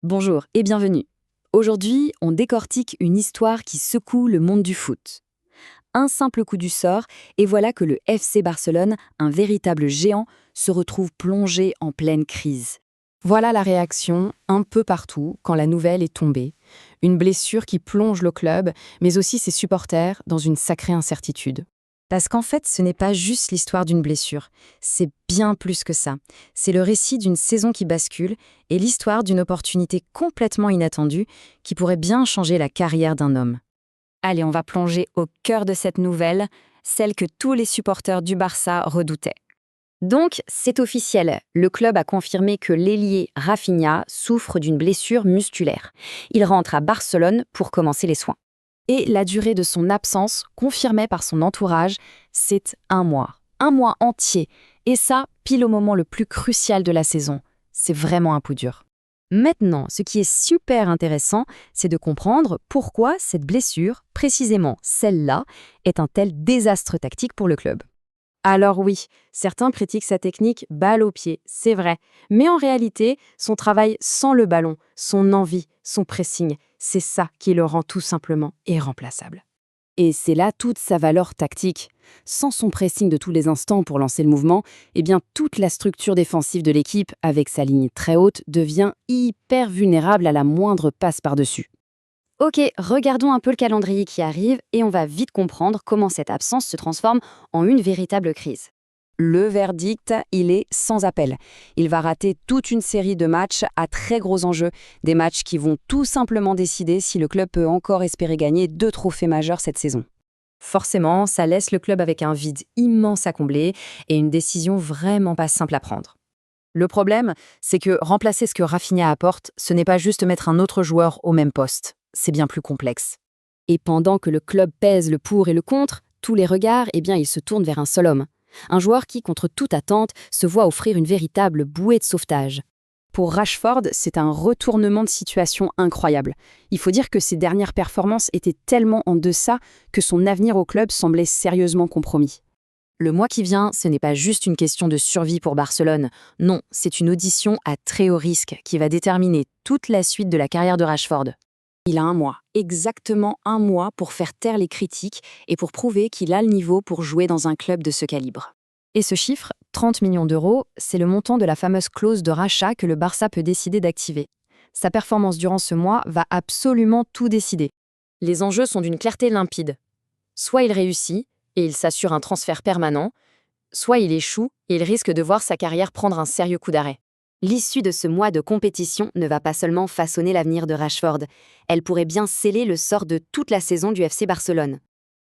Bonjour et bienvenue. Aujourd'hui, on décortique une histoire qui secoue le monde du foot. Un simple coup du sort, et voilà que le FC Barcelone, un véritable géant, se retrouve plongé en pleine crise. Voilà la réaction un peu partout quand la nouvelle est tombée. Une blessure qui plonge le club, mais aussi ses supporters, dans une sacrée incertitude. Parce qu'en fait, ce n'est pas juste l'histoire d'une blessure, c'est bien plus que ça. C'est le récit d'une saison qui bascule et l'histoire d'une opportunité complètement inattendue qui pourrait bien changer la carrière d'un homme. Allez, on va plonger au cœur de cette nouvelle, celle que tous les supporters du Barça redoutaient. Donc, c'est officiel, le club a confirmé que l'ailier Rafinha souffre d'une blessure musculaire. Il rentre à Barcelone pour commencer les soins. Et la durée de son absence, confirmée par son entourage, c'est 1 mois. 1 mois entier. Et ça, pile au moment le plus crucial de la saison. C'est vraiment un coup dur. Maintenant, ce qui est super intéressant, c'est de comprendre pourquoi cette blessure, précisément celle-là, est un tel désastre tactique pour le club. Alors oui, certains critiquent sa technique balle au pied, c'est vrai. Mais en réalité, son travail sans le ballon, son envie, son pressing, c'est ça qui le rend tout simplement irremplaçable. Et c'est là toute sa valeur tactique. Sans son pressing de tous les instants pour lancer le mouvement, eh bien toute la structure défensive de l'équipe, avec sa ligne très haute, devient hyper vulnérable à la moindre passe par-dessus. Ok, regardons un peu le calendrier qui arrive et on va vite comprendre comment cette absence se transforme en une véritable crise. Le verdict, il est sans appel. Il va rater toute une série de matchs à très gros enjeux, des matchs qui vont tout simplement décider si le club peut encore espérer gagner 2 trophées majeurs cette saison. Forcément, ça laisse le club avec un vide immense à combler et une décision vraiment pas simple à prendre. Le problème, c'est que remplacer ce que Rafinha apporte, ce n'est pas juste mettre un autre joueur au même poste. C'est bien plus complexe. Et pendant que le club pèse le pour et le contre, tous les regards, ils se tournent vers un seul homme. Un joueur qui, contre toute attente, se voit offrir une véritable bouée de sauvetage. Pour Rashford, c'est un retournement de situation incroyable. Il faut dire que ses dernières performances étaient tellement en deçà que son avenir au club semblait sérieusement compromis. Le mois qui vient, ce n'est pas juste une question de survie pour Barcelone. Non, c'est une audition à très haut risque qui va déterminer toute la suite de la carrière de Rashford. Il a 1 mois, exactement 1 mois pour faire taire les critiques et pour prouver qu'il a le niveau pour jouer dans un club de ce calibre. Et ce chiffre, 30 millions d'euros, c'est le montant de la fameuse clause de rachat que le Barça peut décider d'activer. Sa performance durant ce mois va absolument tout décider. Les enjeux sont d'une clarté limpide. Soit il réussit, et il s'assure un transfert permanent, soit il échoue et il risque de voir sa carrière prendre un sérieux coup d'arrêt. L'issue de ce mois de compétition ne va pas seulement façonner l'avenir de Rashford, elle pourrait bien sceller le sort de toute la saison du FC Barcelone.